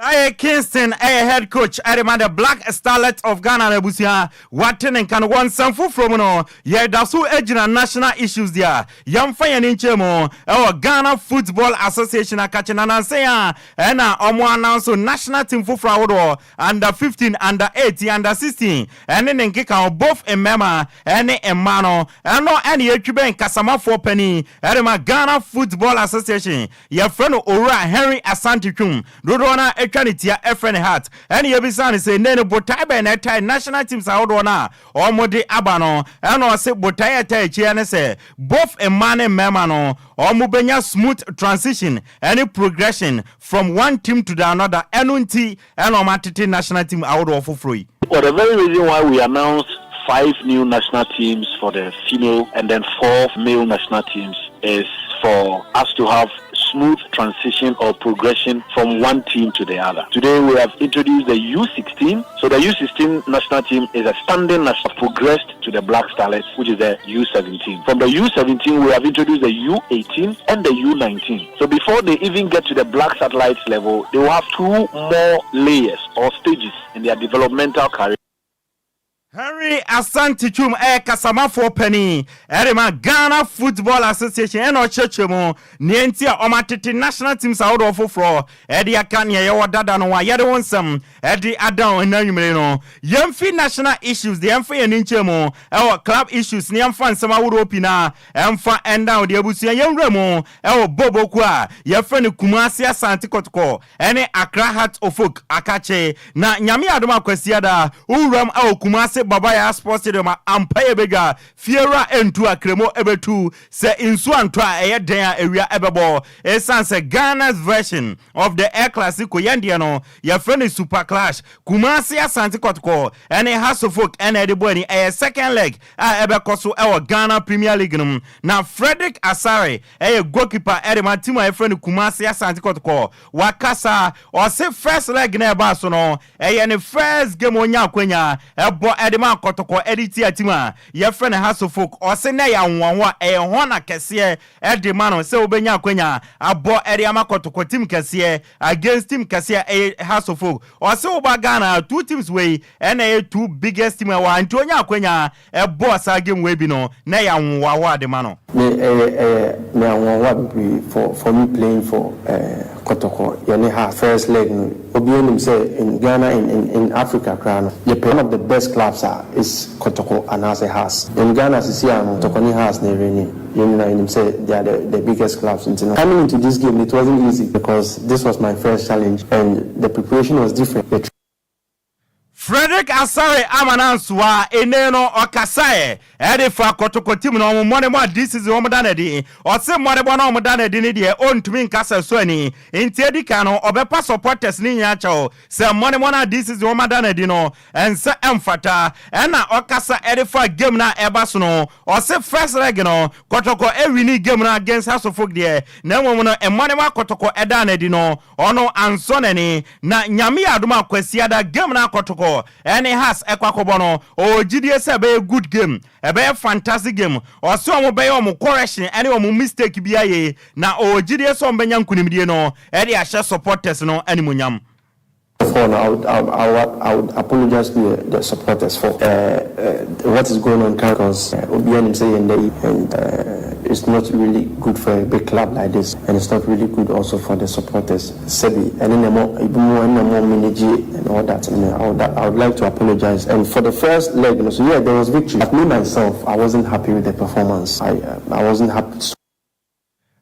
Laie Kingston, head coach, Adema the Black Starlet of Ghana, Nebusia, Waten and can one sample from no, yeah, that's who ejina national issues there. Young fire in Chemo, our Ghana Football Association, a catching and answer, and omo announce national team for fraud under 15, under 18, under 16, and then kick out both a mema, and a mano, and no any Cuban Kasama for penny, Adema Ghana Football Association, your friend Ora Henry Asantikum, Dodona. Kanitia Efren Hat and Yabisan say Nene Botaiba and national teams are na Omode Abano and I say Botaya Chiane say both a man and memano or Mubenya smooth transition any progression from one team to the another NUNT and Omatiti national team out of free. For the very reason why we announced 5 new national teams for the female and then 4 male national teams is for us to have smooth transition or progression from one team to the other. Today we have introduced the U16. So the U16 national team is a standing national progressed to the Black Starlets, which is the U17. From the U17 we have introduced the U18 and the U19. So before they even get to the Black Satellites level, they will have 2 more layers or stages in their developmental career. Henry Asantichum Kasama for penny Erema Ghana Football Association and Ochechemo Nientia Omatiti national teams out of floor Eddie Akanya Yawadada no Yadon some Eddie Adon and Nanumeno Yemfi national issues the Emfa and Inchemo our club issues Niamfan Sama Uropina Emfa and down the Abusia Young Remo our Bobo Kwa Yefren Kumasia Santikotko any Accra Hat of Folk Akache na Nyami Adoma Kwesiada Uram au Kumase Kumasi Babaya Sports Stadium Ampaya Bega Fiera Entu Akremo Ebetu se insu antwa eye den area ebebo esanse Ghana's version of the Air Classico yandiano ya friend Super Clash Kumasi Asante Kotoko ene House of Folk ene edeboni eye second leg ebekoso ewo Ghana Premier League num na Frederick Asare eye goalkeeper edema team eye friend Kumasi Asante Kotoko wakasa o se first leg na eba so no eye ne first game onya akwanya ebo edema Kotoko editi atima ye friend House of Folk o se na ya nwanwa eye hona kese edema no se obenya akwanya abo edema Kotoko team kese against team kese House of Folk o se oba Ghana two teams way ene two biggest team wa antonya akwanya ebo sa game we bi no na ya nwanwa edema no for me playing for Kotoko yani ha first leg no obianim say in Ghana in Africa crown one of the best clubs is Kotoko and as a has in Ghana Sisiano Tokoni has never you say they are the biggest clubs in Ghana. Coming into this game it wasn't easy because this was my first challenge and the preparation was different. Frederick Asare Amananswa eneno okasaye edifa Kotoko team no money more this is omodanedi o se money bona omodanedi ni de ontumi nkasa so ani enti edika no obepa supporters ni nyacho se money more this is omodanedi no ense emfata ena okasa edifa game na ebaso no o se first leg no Kotoko ewini game na against House of Folk de na momo no money more Kotoko edanedi no ono ansoneni na nyame aduma kwasiada game na Kotoko any has ekwakobono o gidie se be good game e be fantastic game o so mo be o correction any o mistake biaye na o gidie so mbenya nkunimdie no e de ahye supporters no animunyam. I would apologize to the supporters for what is going on because Obianim saying and it's not really good for a big club like this and it's not really good also for the supporters. Sebi and then more manage and all that. I would like to apologize and for the first leg, so yeah, there was victory. But me myself, I wasn't happy with the performance. I wasn't happy.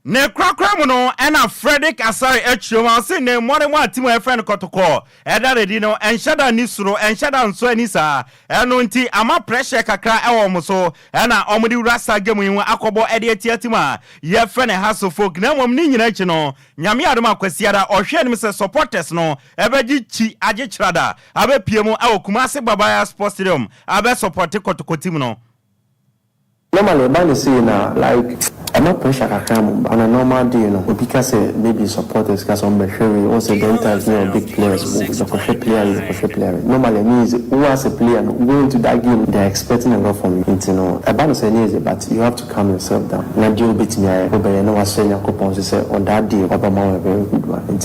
Ne kwakwa no ena Frederick Asare echoma se ne more team e friend Kotoko eda ready no enshada ni suro enshada nso ani sa eno nti ama pressure kakra e wo mo ena omudi rasa game yin akobo ede etiatima ye friend House of Folk na mom ni nyina chi no nyame adom akwasiada ohwe ni se supporters no ebeji chi age chirada abe piemu Kumasi Babaya Sports Stadium abe support Kotoko team no. Normally, by saying like I'm not pressure on a normal day, because maybe supporters because on the show also don't big players the player. Normally means who has a player going to that game they're expecting a lot from you. About saying easy, but you have to calm yourself down. Now do beat me I saying on that day Obama a very good one.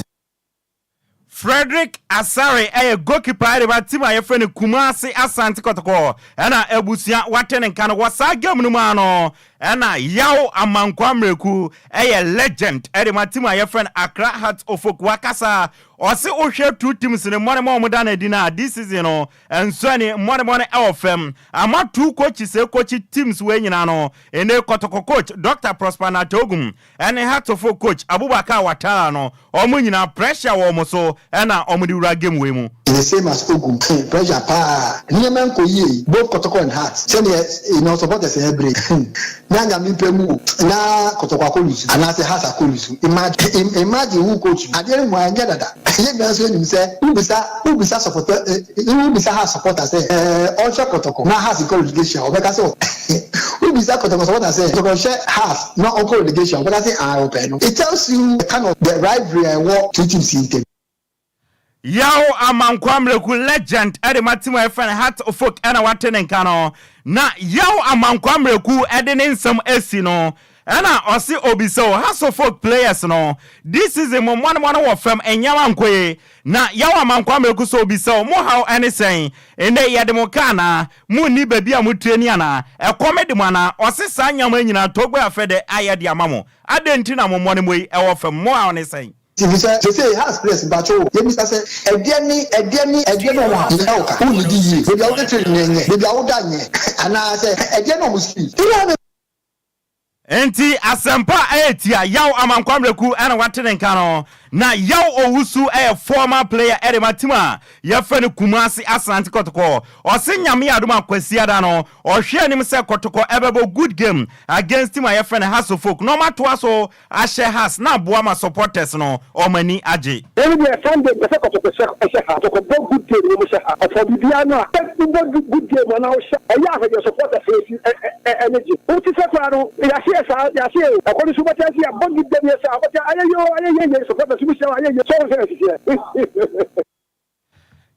Frederick Asare a goalkeeper de batima ye friend Kumasi Asante Kotoko ena ebusia watene kan wasa game no ma no ena yaw amankwamreku legend de batima ye friend Accra Hearts of Folk wakasa o se ohwe two teams ne more dan adina this season no enso ne more DLFM ama two coaches coach teams we nyina no ene Kotoko coach Dr. Prosper Natogum ene Hearts of Folk coach Abubakar Watara no omo nyina pressure wo mo so ena omudi ura game we mu the same as Ogum pressure pa niam ko yi both Kotoko and Hearts say supporters e break nyanga mi pemu na Kotoko akolusu and as Hearts akolusu imagine who coach adere mo anya dada ye me so nim say who bisa supporter who bisa Hearts supporters also Kotoko na Hearts relegation obeka say who bisa Kotoko supporters say Kotoko share Hearts na relegation obeka say open no it tells you kind of the rivalry and what two teams in. Yaw amankwamreku legend ede matimo e friend Heart of Folk ena watene nkano na yaw amankwamreku ede ne nsam esi no ena osi obiso House of Folk players no this is a one wo fam enyawa nkoye na yaw amankwamreku so obiso mo how anything ene yedemo kana mu ni baby a mutreni ana e comedy mana osi sa nyama nyina togbo afede ayede amamo adenti na mo mo ne moyi e wo fam mo how anything. They say has place but you Mr. say again one who need you they be out there baby out there and I say again no must be. Enti asempa etia yaw amankwamreku ana watene nka no na yaw owusu former player Matima ya fene Kumasi Asante Kotoko ose nyame adoma kwasi da no ohwe anim se Kotoko ebebo good game against him ya fene Hasofok no matwa so ahye has na boa ma supporters no omani age Every Sunday the Kotoko Kotoko good game no she ha for bibiano good game na o sha ya ha your supporters energy o ti se kwa no ya see according to what I see about the yes but ayo support the solution ayo so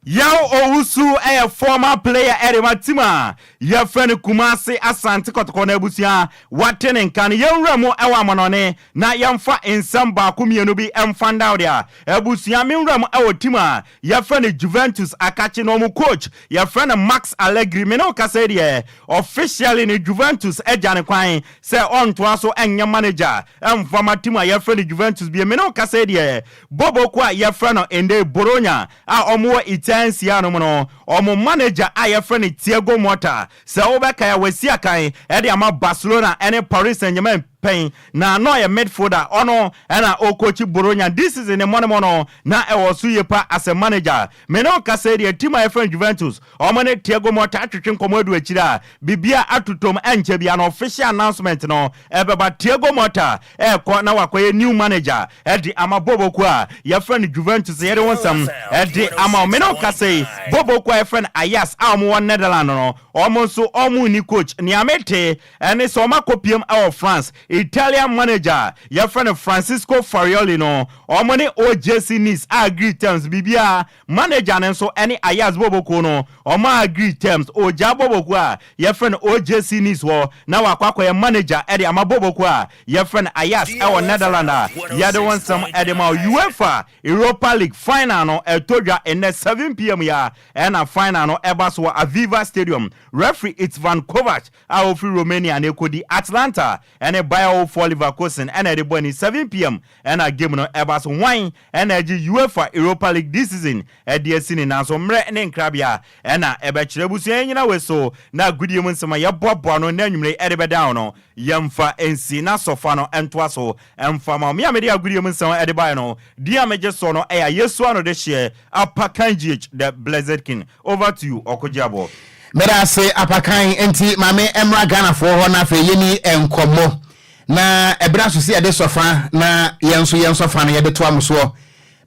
Yaw owusu former player Matima ya fene Kumasi Asante Kotoko na ebusia watene nkan yenwura mu ewa monone na yamfa ensam ba kumienu bi emfanda odia ebusia menwura mu ewotima ya fene Juventus akachi no mu coach ya fene Max Allegri me no kase de officially ni Juventus ejane kwan se on to aso enye manager emfa matima ya fene Juventus bi me no kase de bobo kwa ya fene ende Bologna a omo Siano mono omo manager aye friend Thiago Motta se obeka ya wasi kan e ama Barcelona ene Paris Saint-Germain pain na no ya midfielder ono na o coach Bologna this is in the mono na e wosu yepa as a manager me no ka say the team aye friend Juventus omo ne Thiago Motta atwetwe komodu akira bibia atutom enche bia no official announcement no e beba Thiago Motta e ko na wakoye new manager e di ama bobo kwa ya friend Juventus ye de wonsam e di ama me no ka say bobo kwa friend Ayas amu Netherlands no omo so omu ni coach ni amete ene so makopiem of France Italian manager your friend Francisco Farioli no omoni OJC Nice agree terms bibia manager nenso any Ayas boboko no oma agree terms oja boboko a your friend OJC Nice wo na wakwakwa your manager ede amaboboko a your friend Ayas e Netherlands ya the one some edema UEFA Europa League final no etodwa in 7 p.m. ya and a final no ebas wa Aviva Stadium referee it's Van Kovac of Romania ne kodi Atlanta and a bio for Leverkusen and the bonny 7 p.m. and a game no ebas wine and a UEFA Europa League this season at the scene na so mre ne krabia and a ebechrebusu enyina we so na gudie mu nsema ye bobo no na nwumre edebe down no yemfa ensi na sofa no entwa so emfa ma me amede gudie mu nsema edebe no dia meje so no eya yesu ano de share apakanji the blessed king over to you okojabo mera se apakan enti mame emra Ghana for ho na fe yeni enkomo na ebra so se ade sofa na yenso fa na yede to amso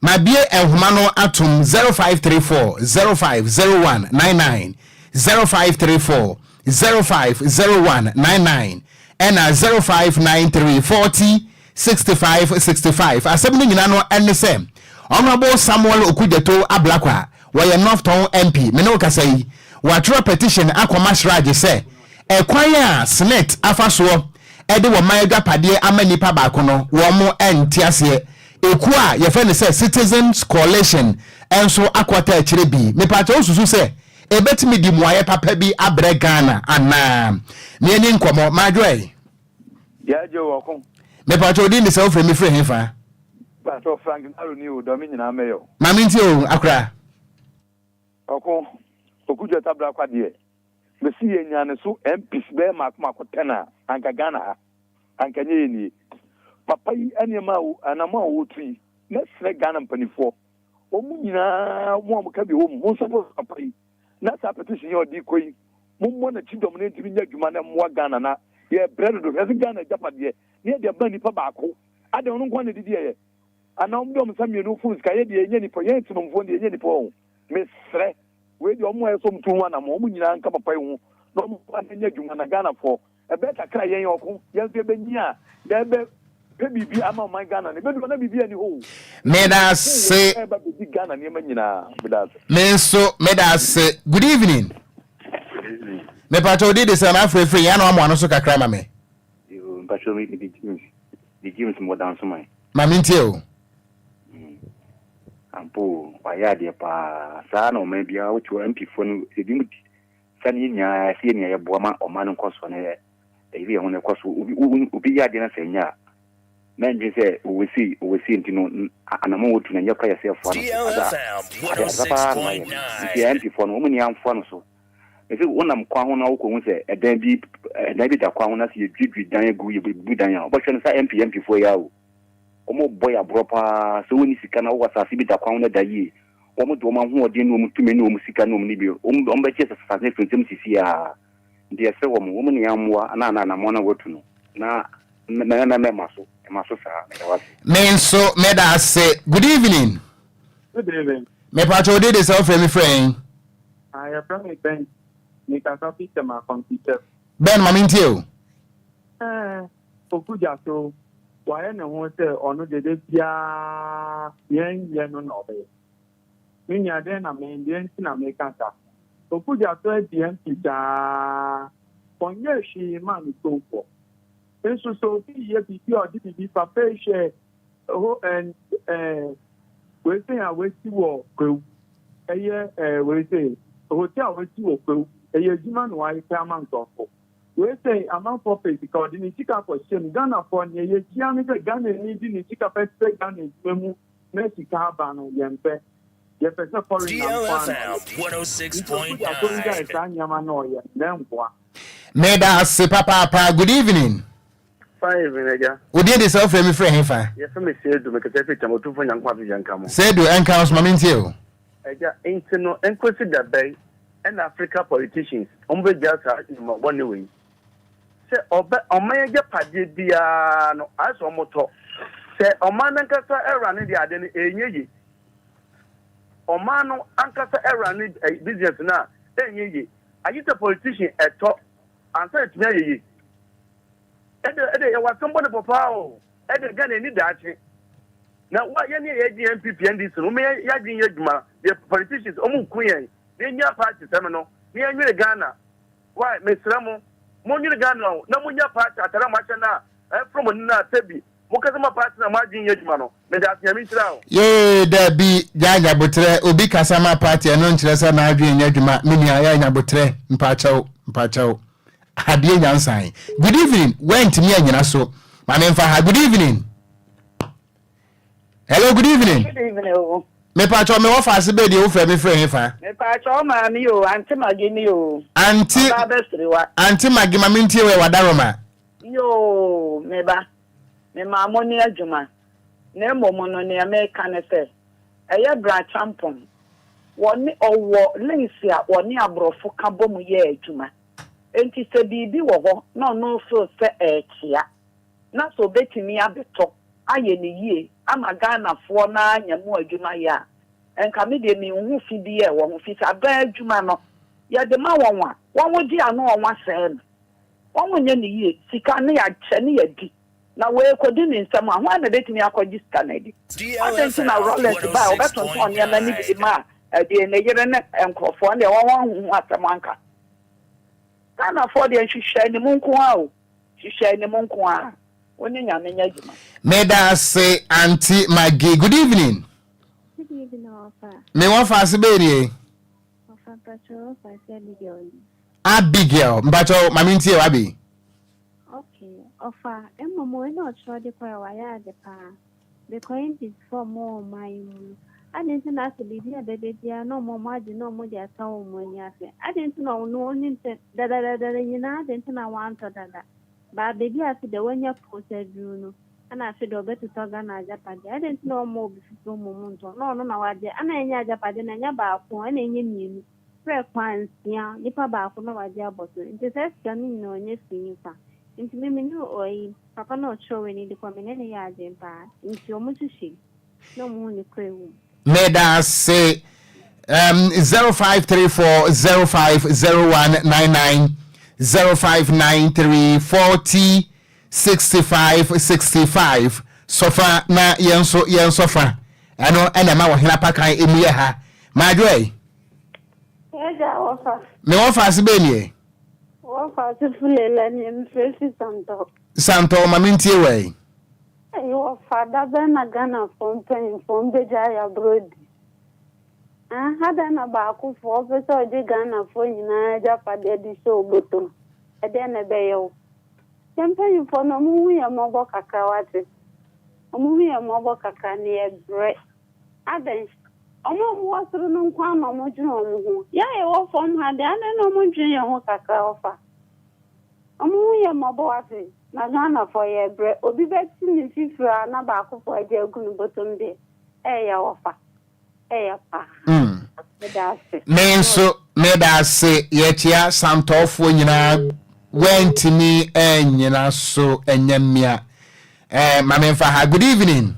ma bie ehoma no atom 0534 050199 0534 050199 and 0593 40 65 asebni nyina no enne se honorable Samuel Okujeto Ablakwa were Northtown MP me no kasai watro petition akoma shrage se ekwan a Senate afaso ede wo mayga pade amanipa ba ko no wo mo entiase eku a ye fe ne se Citizens Coalition enso akwata akire bi me pa cho susu se ebetimi di muaye papa bi abre Ghana ana me ni nkomo madwe ya je wo ko me pa cho di ni se ofre mi frɛ hefa pa so Frank Aro ni o do mi nyina meyo mami nti o akra oko Okujeto Ablakwa de me si yenyane so MPs be makoma tena anka Ghana anka nyeni papa yi anema anama wo tui na sre Ghana mpanifo omu nyina mo amka bi wo mo so papa yi na sa petition yo di koyi mo na chidom na ntimi nya dwuma na mo Ghana na ye bread do hezi Ghana japade ne de ba nipa baako ade ono nkwa na didi ye ana mo dom samienu foods ka ye de nya nipa ye ntimomfo de nya nipa o me sre we di omo eso mtu na mo nyina nka papa yi ho no mo anya dwuma na Ghana fo ebe kakra yen yoko yen fe benya de be bibi ama my Ghana ne bedu na bibi ani ho meda se eba bibi Ghana ne manyina meda se menso meda se good evening me pato di de sana free ya na amo ano so kakra ma me yo pato mi di James mo dan so mai ma mintie o ampo waya de pa sa no me bia wo tu MP fon edim sani nya sie ne ye boa ma o ma no koso ne ebi ho ne koso obi ya de na senya na nje se we see ntino anamo wotu na nyaka yase afo no DLFM 106.9 MP fon o mu ni amfo no so If you want them Kwahona, who say a Debbie, a David Aquana, you did Daniel Budanya, but you say MP for you. Omo boy a bropa, so when you can was a Sibita Kwahona da ye. Omo Doma who didn't too many Musika no Nibio, Umbeches as a from Cisia. Dear Sir Woman Yamwa, and Anna Mona Wotuno. Na Maso, Men so Meda say good evening. Good evening. Me pacho did this off me friend. I have from Ben. Make a copy to my computer. Ben Mamintio. Okuja so why no one say or no de ya no no be. When you are then a man, then I make a Okuja so at the end pizza. Ponye she man so for. So here be your DPD papa share and we say I wait to walk. We say hotel wait to walk. A human wife amount of. We say amount of it because in the Chica for Shem Ghana for near Gianni Ghana needing the Chica Pet Ghana Memu Mexica Bano Yampe. DLFM 106.9. Meda say papa good evening. Fine, Vinegar. We did this off me friend fa. Yes, I said to make a picture of 2 for young Papi Yankamo. Say do Enquires Mamintio. Ain't no Enquiries that bay and Africa politicians. Umbre just in one way. Say, on my Japadi Diano, as on motor. Say, on man and Cassa Eran in the Aden a Omano Ancasa Eran a business now. Then ye. Are you the politician at top? And said to me. There was somebody for power. Again, any that. Now, why any AGMP and this room? The politicians, Queen, then your party, Seminole, near Ghana. Why, Miss Ramo, Monu Ghana, no Munya party at Ramachana, from Nina Tebi, Mokazama party, Margin Yajmano, Medas Yamisra. Yea, there be Jaga Butre, Ubi Kasama party, and Nonchasa Nadri and Yajma, Minia Butre, Pacho. Hadie Nyansan. Good evening. Went to me and so. My name for good evening. Hello, good evening. Good evening. Me pacho me offer sibe de offer me friend fa. Me pacho ma mi o, anti magini o. Anti magi ma minti we wadaroma. Yo, me ba. Me ma moni adwuma. Na momo no ne America ne se. Eye bra champon. Woni owo lensia woni abrofo ka bom ye adwuma. Enti se bibi wo ho na no so se ekia na so betimi abeto aye ne yie ama Ghana fo na nyamu adwuma ya enka me de mi hu fidi e wo fi sa ba adwuma no ya de ma wonwa wonwo di ano wonwa se no wonwo nya ne yie sika ne ya che ne ya di na we kodi ni nsam a ho na betimi akodi sika na di atenti na rollers ba obeto on ya na ni bi ma de ne yere ne enkrofo ne wonwo hu atamanka Ghana for the Shishani Munkwa. Shishani Munkwa. When you are Meda say Auntie Maggie. Good evening. Good evening, Offa. Me want fast baby. Offa Patrol, I said Abigail. Mbacho, Maminti Abi. Okay. Offa, Emma Moy not sure the choir the pa. The coin is for more my. I didn't ask to be here, baby, no more margin, no more their town when you say. I didn't know no one that you know, I didn't know one to that. But baby, I said the one you posted, Bruno, and I said, over to Togana Japadi. I didn't know more before moment. No, I did. And I know Japan and Yabako and any mean. Prayer plans, yeah, Nipa Bako, no idea about it. It says, Janine, no, yes, Nipa. Into me, no, or Papa not showing the common yard in part. Into your mutushi. No more the crew. Meda say 0534 050199 0593 40 65 65 sofa na yen sofa ano ena ma wo hena pakan emu ye ha madwe Eja Offa. me offer sibe ni Offa fulela ni mfesi santo mamintie we Your father then a Ghana from Bejaya Brody. I had an abaco for officer de Ghana for Japade di show bottom. A then a bayo. Campaign for no movie a mobile cacawati. A movie a mobile caca near bread. Aben, Omo wasoro no nkwa ma mo dwene omo ho. Ya e wo fom ha de ane no mo dwene ye ho kakra ofa. Omo ye mabo afi na Ghana for ye bre obi beti ni fifra na ba akofo aje agunu botom de. Ya ofa. Ya pa. Medase yetia santofo nyina wentimi nyina so enyamia mamemfa ha good evening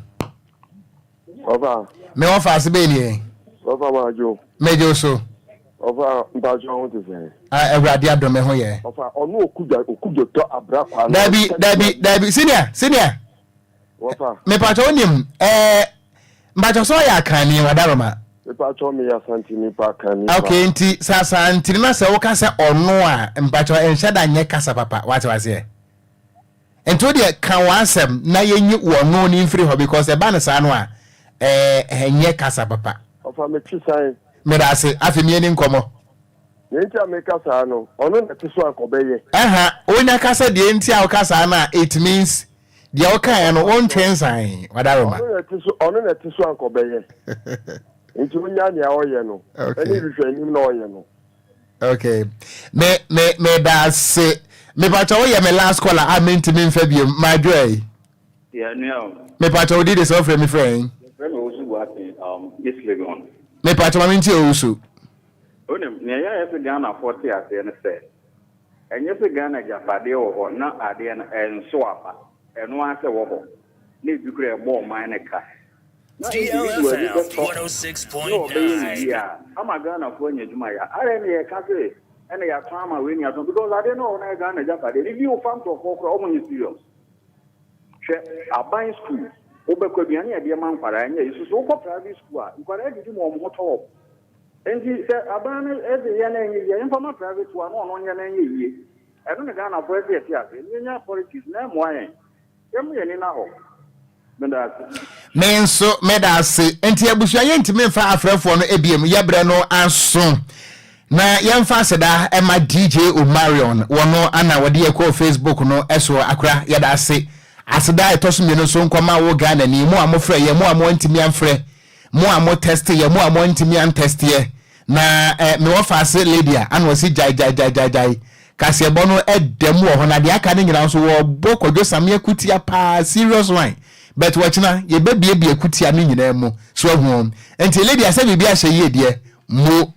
Ofa me ofa asebeni Ofa majo mejo so Ofa mbajo ho te se ewrade adome ho ye Ofa onu okujo to abrakwa Dabi senior Ofa me pato nim mbajo so ya kan ni wadaroma Pacho me ya santini pa kan. Okay, nti sasa ntiri na se wo ka se ono a mpacho enhyada nye kasa papa what was here. Ento de kan wansem na yenyi wono ni mfiri ho because e ba ne sa no a enye kasa papa. Ofa me twisan. Me da se afi me ni nkomo. Nti a me kasa no, ono na tiso akobeye. Onya kasa de nti a wo kasa na it means de o kan no on twensan wadaroma. Ono na tiso akobeye. Into Nyanya Oyeno. Any returning no Oyeno. Okay. Me da se me pato ye me last caller I meant to me Fabio my joy. Yeah, no. Me pato did this offer me friend. Friend also what this Legon. Me pato ma minti osu. Onim ne ya efe Ghana 40 ase ne se. Enye se Ghana japade wo na ade na enso apa. Eno ase wo ho. Na ebikure bo man ne ka. DLFM 106.9. Yeah, I'm a Ghana for you, Jumaya. I don't know, Cafe, and I trauma when you are because I don't know when I Ghana Japan. If you found to Hawk, almost serious. A buying school, Obercobiani, a dear man for I is so private school. You can add him on motor. And he said, Aben, every year, informal private one on your name. I don't know Ghana for every year. In politics, name why. Tell me any now. Menso medase enti abusua yentime fa afrefo no ebiem yebre no anso na yemfa seda ema DJ Omarion wono ana wode ekọ Facebook no eso akra yedase aseda etoso no so nkoma wo Ghana ni mu amofra ye mu amontimi amfre mu amo test ye mu amontimi an test ye na me wo fa ase lady an wo si jai kase bono edem wo ho na de aka ne nyina so wo bokojo samia kutia pa serious one but watchna ye bebie ekutia no nyina mu so ahu enti lady ase bibia hye ye de mo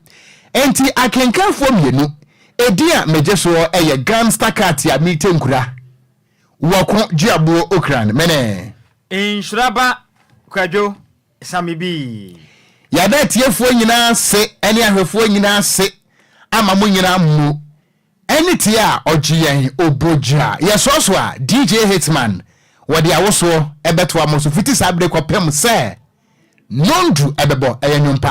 enti akenkanfo mienu edia meje so eye gangster cat ya mitenkura wako jiabo okran mene insuraba kwadwo samibi ya da tiefo nyina se ene ahwefo nyina se ama mo nyina mu eni tia ogiyen oboja yeso a DJ Hitman wadi awoso ebeto amoso fiti sabre kwapem se nondu ebebo eyenyumpa